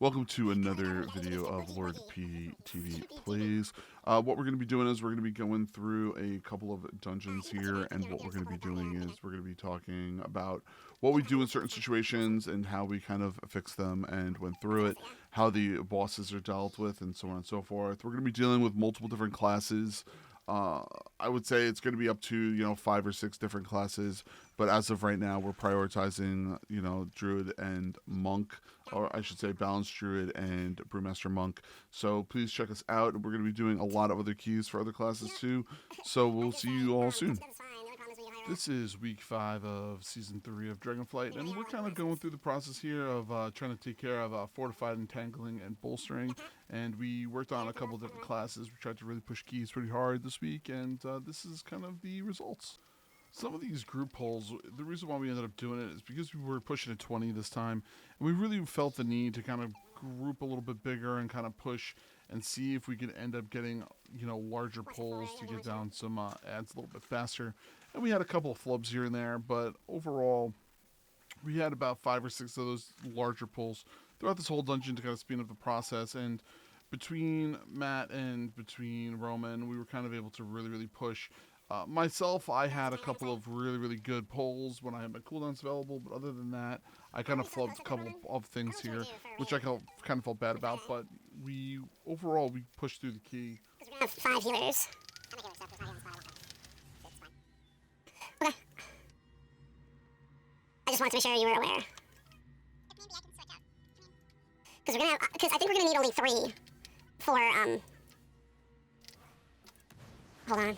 Welcome to another video of Lord PeteyTV Plays. What we're going to be doing is we're going to be going through a couple of dungeons here, and what we're going to be doing is we're going to be talking about what we do in certain situations and how we kind of fix them and went through it, how the bosses are dealt with, and so on and so forth. We're going to be dealing with multiple different classes. I would say it's going to be up to, 5 or 6 different classes, but as of right now, we're prioritizing, Druid and Monk, or I should say Balanced Druid and Brewmaster Monk. So please check us out. We're going to be doing a lot of other keys for other classes too, so we'll see you all soon. This is week 5 of season 3 of Dragonflight, and we're kind of going through the process here of trying to take care of fortified, entangling, and bolstering. And we worked on a couple different classes. We tried to really push keys pretty hard this week, and this is kind of the results. Some of these group polls, the reason why we ended up doing it is because we were pushing at 20 this time, and we really felt the need to kind of group a little bit bigger and kind of push and see if we could end up getting, larger polls to get down some ads a little bit faster. And we had a couple of flubs here and there, but overall, we had about 5 or 6 of those larger pulls throughout this whole dungeon to kind of speed up the process. And between Matt and between Roman, we were kind of able to really push. Myself, I had a couple of really good pulls when I had my cooldowns available, but other than that, I kind of flubbed a couple of things here, which I kind of felt bad about. But overall, we pushed through the key. Because we're going to have 5 healers. Okay. I just wanted to make sure you were aware. Because I think we're gonna need only 3 for hold on.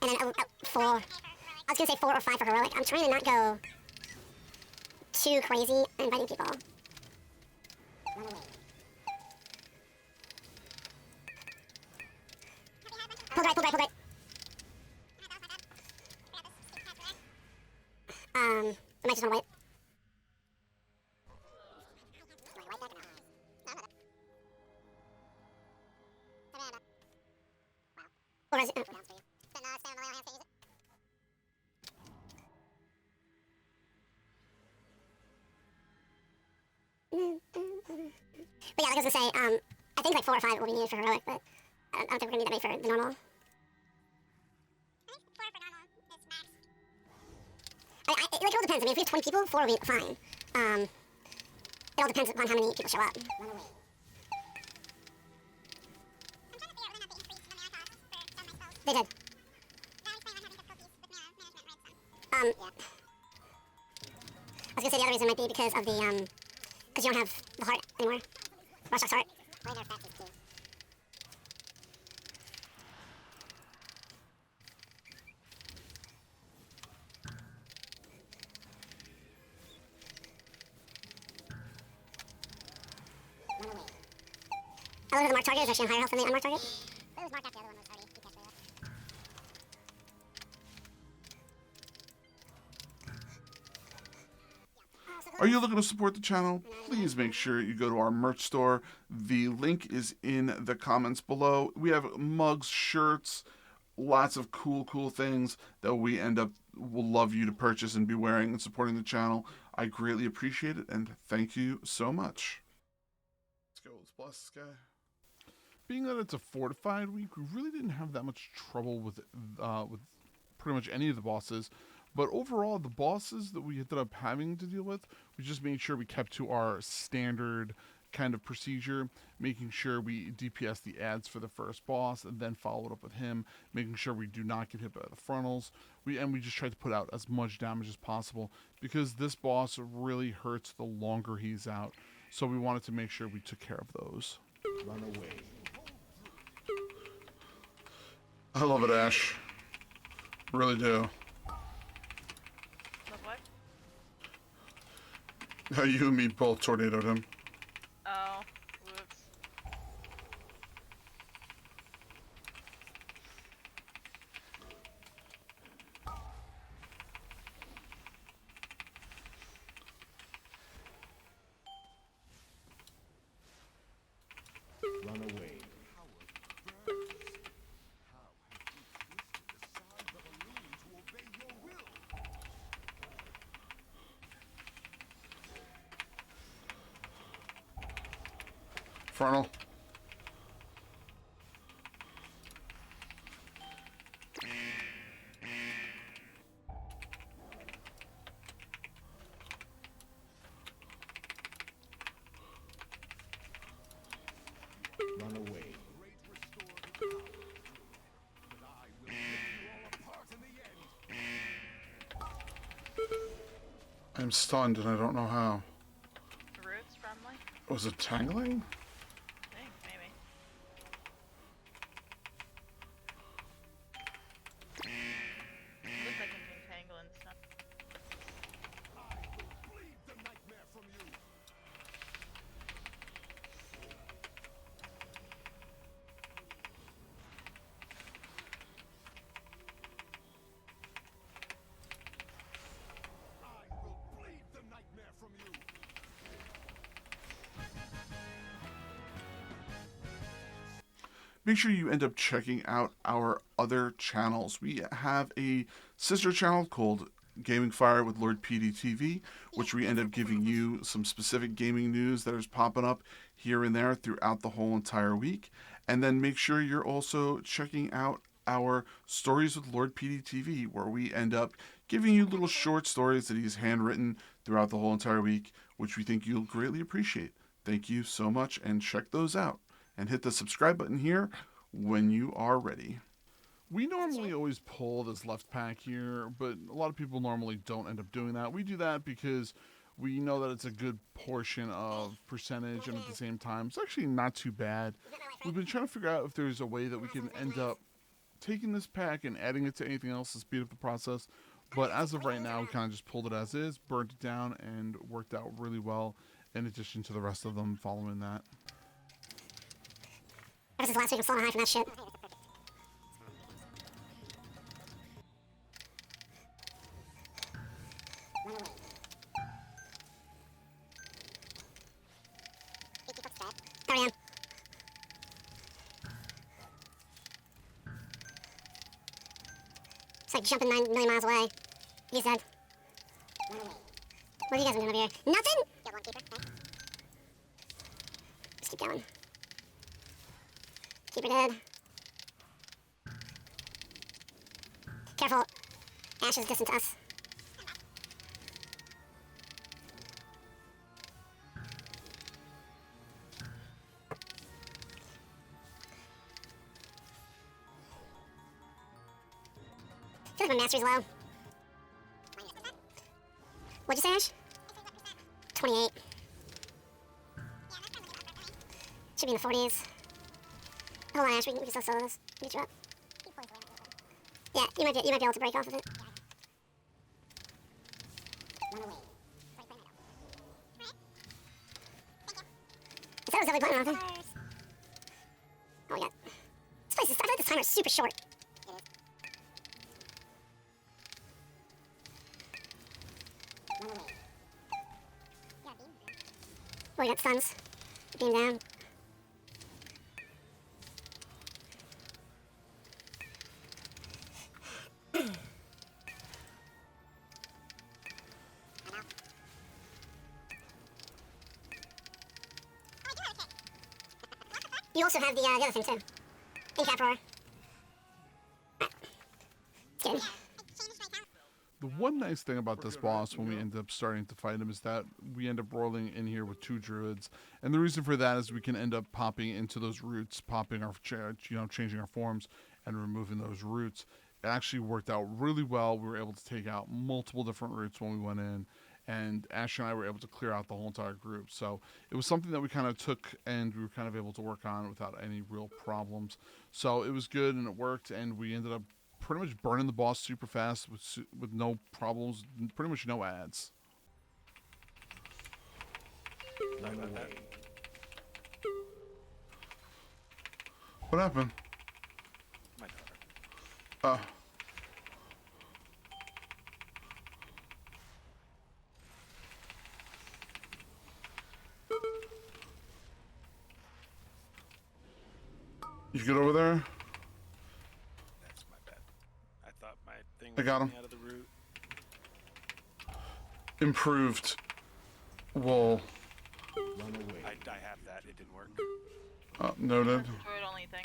And then 4. I was gonna say 4 or 5 for heroic. I'm trying to not go too crazy and inviting people. Pull right. I might just want to wait. Or is it? But yeah, like I was gonna say, I think like 4 or 5 will be needed for heroic, but I don't think we're gonna need that many for the normal. It all depends. I mean, if we have 20 people, 4 will be fine. It all depends upon how many people show up. They did. I was gonna say the other reason might be because of the, because you don't have the heart anymore. Rushlock's heart. I look at the marked target is actually on higher health than the unmarked target. It was marked after the other one was already Are you looking to support the channel? Please make sure you go to our merch store. The link is in the comments below. We have mugs, shirts, lots of cool things that we will love you to purchase and be wearing and supporting the channel. I greatly appreciate it, and thank you so much. Let's go. Let's blast this guy. Being that it's a fortified week, we really didn't have that much trouble with pretty much any of the bosses. But overall, the bosses that we ended up having to deal with, we just made sure we kept to our standard kind of procedure, making sure we DPS the ads for the first boss and then followed up with him, making sure we do not get hit by the frontals. We just tried to put out as much damage as possible because this boss really hurts the longer he's out. So we wanted to make sure we took care of those. Run away. I love it, Ash. Really do. Love what? How you and me both tornadoed him. Oh, whoops. Run away. Frontal. Run away. I'm stunned and I don't know how. Roots friendly? Was it tangling? I think, maybe. At least I can tangle and stuff. Make sure you end up checking out our other channels. We have a sister channel called Gaming Fire with Lord PeteyTV, which we end up giving you some specific gaming news that is popping up here and there throughout the whole entire week. And then make sure you're also checking out our Stories with Lord PeteyTV, where we end up giving you little short stories that he's handwritten throughout the whole entire week, which we think you'll greatly appreciate. Thank you so much, and check those out. And hit the subscribe button here when you are ready. We normally always pull this left pack here, but a lot of people normally don't end up doing that. We do that because we know that it's a good portion of percentage, and at the same time, it's actually not too bad. We've been trying to figure out if there's a way that we can end up taking this pack and adding it to anything else to speed up the process. But as of right now, we kind of just pulled it as is, burnt it down, and worked out really well in addition to the rest of them following that. Ever since last week, I'm still on a high from that shit. There I am. It's like jumping 9 million miles away. He's dead. What are you guys doing over here? Nothing? Got one keeper. Okay. Just keep going. Keeper dead. Careful. Ash is distant to us. I feel like my mastery's low. What'd you say, Ash? 28. Should be in the 40s. Hold on, Ash, we can still solo this. Beat you up. Yeah, you might be able to break off of it. I thought it was definitely playing off it. Oh my god. I feel like this timer is super short. Oh, we got stuns. Beam down. You also have the other thing too. Incap roar. Kidding. The one nice thing about this boss when we end up starting to fight him is that we end up rolling in here with 2 druids, and the reason for that is we can end up popping into those roots, popping our, changing our forms and removing those roots. It actually worked out really well. We were able to take out multiple different roots when we went in, and Ash and I were able to clear out the whole entire group. So it was something that we kind of took and we were kind of able to work on without any real problems. So it was good and it worked, and we ended up pretty much burning the boss super fast with no problems, pretty much no ads. Run away. What happened? My daughter. You get over there? That's my bad. I thought my thing I was got him. coming out of the root. Improved will Run away. I have that. It didn't work. Noted. That's a Druid only thing.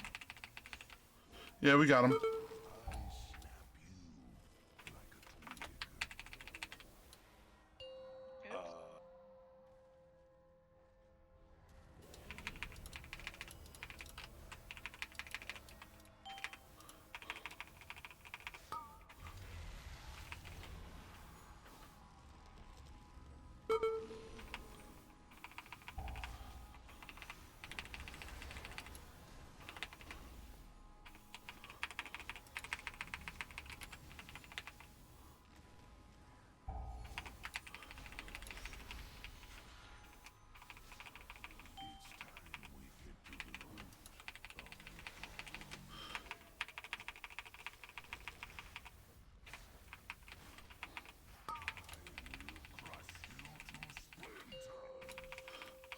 Yeah, we got him. Oops.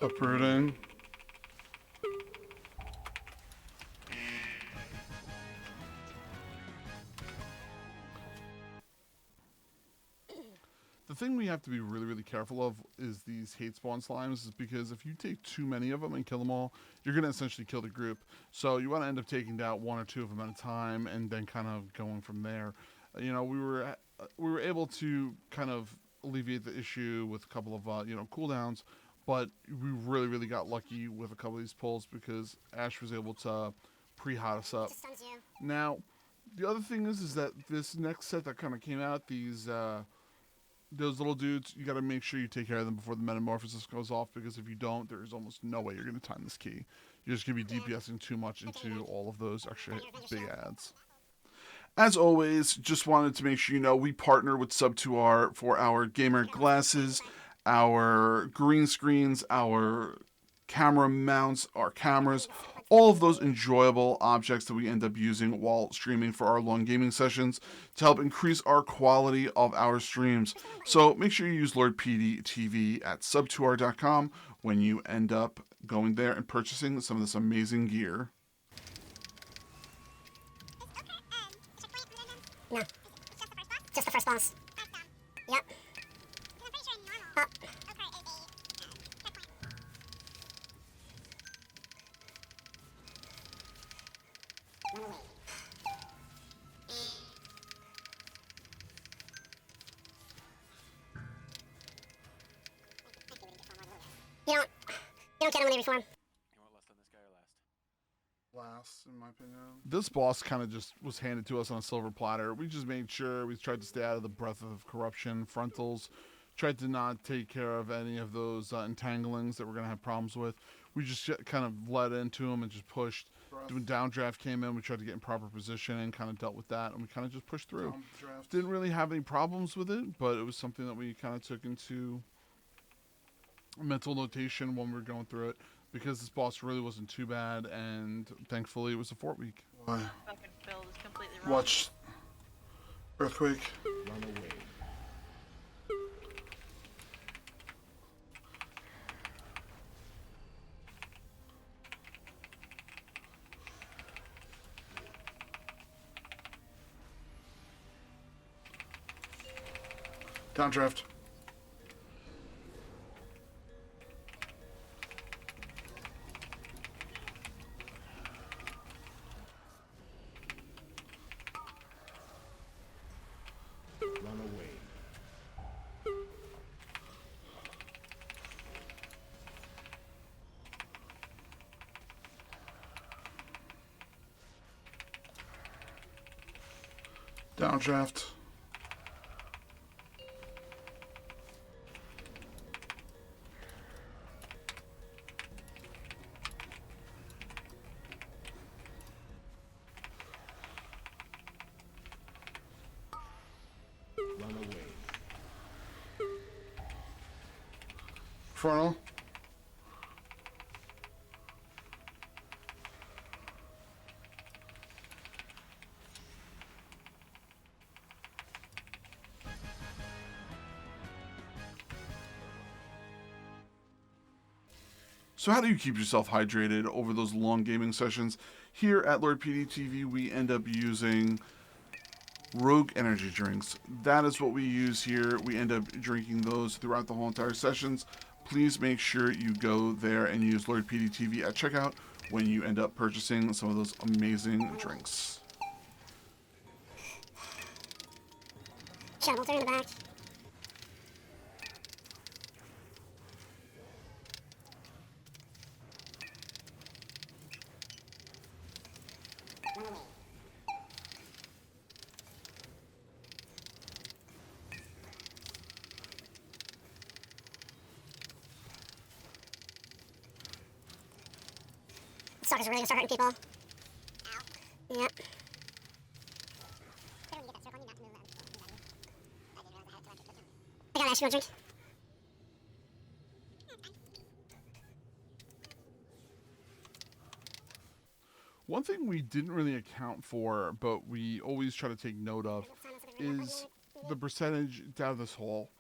Uprooting. The thing we have to be really, really careful of is these hate spawn slimes, is because if you take too many of them and kill them all, you're going to essentially kill the group. So you want to end up taking down 1 or 2 of them at a time and then kind of going from there. You know, we were able to kind of alleviate the issue with a couple of cooldowns, but we really, really got lucky with a couple of these pulls because Ash was able to pre-hot us up. Just stuns you. Now, the other thing is that this next set that kind of came out, those little dudes, you got to make sure you take care of them before the metamorphosis goes off, because if you don't, there's almost no way you're going to time this key. You're just going to be DPSing too much into all of those extra big ads. As always, just wanted to make sure you know we partner with Sub2R for our gamer glasses, our green screens, our camera mounts, our cameras, all of those enjoyable objects that we end up using while streaming for our long gaming sessions to help increase our quality of our streams. So make sure you use Lord PeteyTV at sub2r.com when you end up going there and purchasing some of this amazing gear. No. Just the first boss. Yep. Up. You don't get him when you reform. You want less than this guy or last? Last, in my opinion. This boss kind of just was handed to us on a silver platter. We just made sure we tried to stay out of the breath of corruption frontals, tried to not take care of any of those entanglings that we're going to have problems with. We just kind of led into them and just pushed. When downdraft came in, we tried to get in proper position and kind of dealt with that, and we kind of just pushed through. Didn't really have any problems with it, but it was something that we kind of took into mental notation when we were going through it, because this boss really wasn't too bad, and thankfully it was a fort week. Fucking build is completely wrong. Watch earthquake. Run away. Downdraft. Run away. Downdraft. Run away. Frontal. So how do you keep yourself hydrated over those long gaming sessions? Here at Lord PeteyTV, we end up using Rogue energy drinks. That is what we use here. We end up drinking those throughout the whole entire sessions. please make sure you go there and use Lord PeteyTV at checkout when you end up purchasing some of those amazing drinks. Shadow bolter in the back. Stalker's really gonna start hurting people. Yep. I gotta ask you a drink. One thing we didn't really account for, but we always try to take note of, is the percentage down this hole.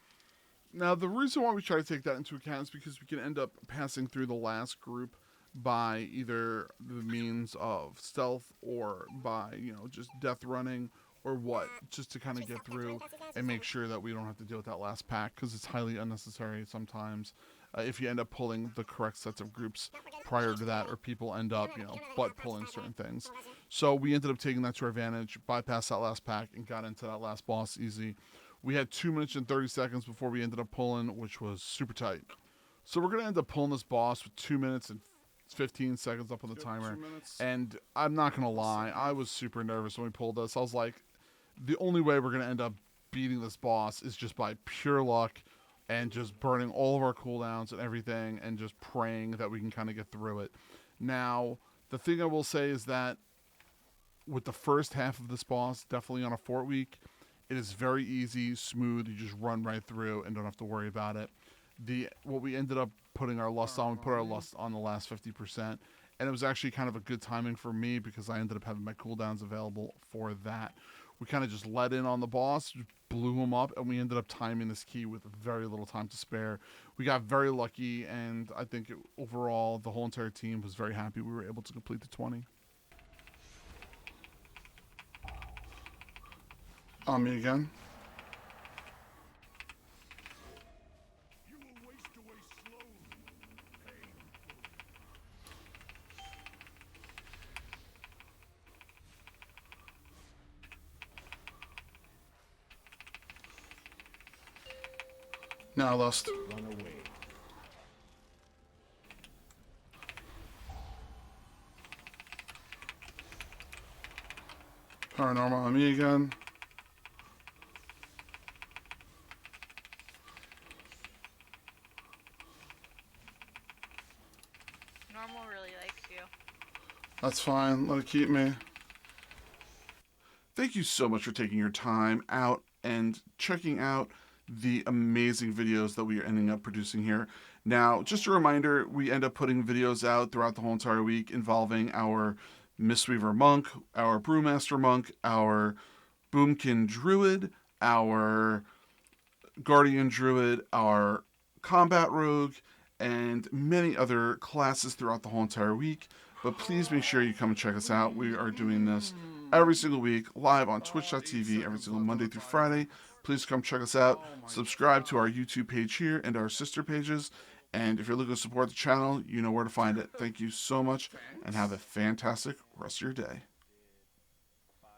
Now, the reason why we try to take that into account is because we can end up passing through the last group by either the means of stealth or by, just death running or what, just to kind of get through and make sure that we don't have to deal with that last pack, because it's highly unnecessary sometimes if you end up pulling the correct sets of groups prior to that, or people end up, butt pulling certain things. So we ended up taking that to our advantage, bypassed that last pack, and got into that last boss easy. We had 2 minutes and 30 seconds before we ended up pulling, which was super tight. So we're going to end up pulling this boss with 2 minutes and 15 seconds up on the timer. And I'm not going to lie, I was super nervous when we pulled this. I was like, the only way we're going to end up beating this boss is just by pure luck and just burning all of our cooldowns and everything and just praying that we can kind of get through it. Now, the thing I will say is that with the first half of this boss, definitely on a fort week, it is very easy, smooth. You just run right through and don't have to worry about it. What we ended up putting our lust on, we put our lust on the last 50%, and it was actually kind of a good timing for me because I ended up having my cooldowns available for that. We kind of just let in on the boss, blew him up, and we ended up timing this key with very little time to spare. We got very lucky, and I think overall the whole entire team was very happy we were able to complete the 20. On me again. You will waste away slowly. Now I lost. Run away. Paranormal on me again. Normal really likes you. That's fine. Let it keep me. Thank you so much for taking your time out and checking out the amazing videos that we are ending up producing here. Now, just a reminder, we end up putting videos out throughout the whole entire week involving our Mistweaver Monk, our Brewmaster Monk, our Boomkin Druid, our Guardian Druid, our Combat Rogue, and many other classes throughout the whole entire week. But please make sure you come and check us out. We are doing this every single week, live on twitch.tv every single Monday through Friday. Please come check us out. Subscribe to our YouTube page here and our sister pages. And if you're looking to support the channel, you know where to find it. Thank you so much, and have a fantastic rest of your day.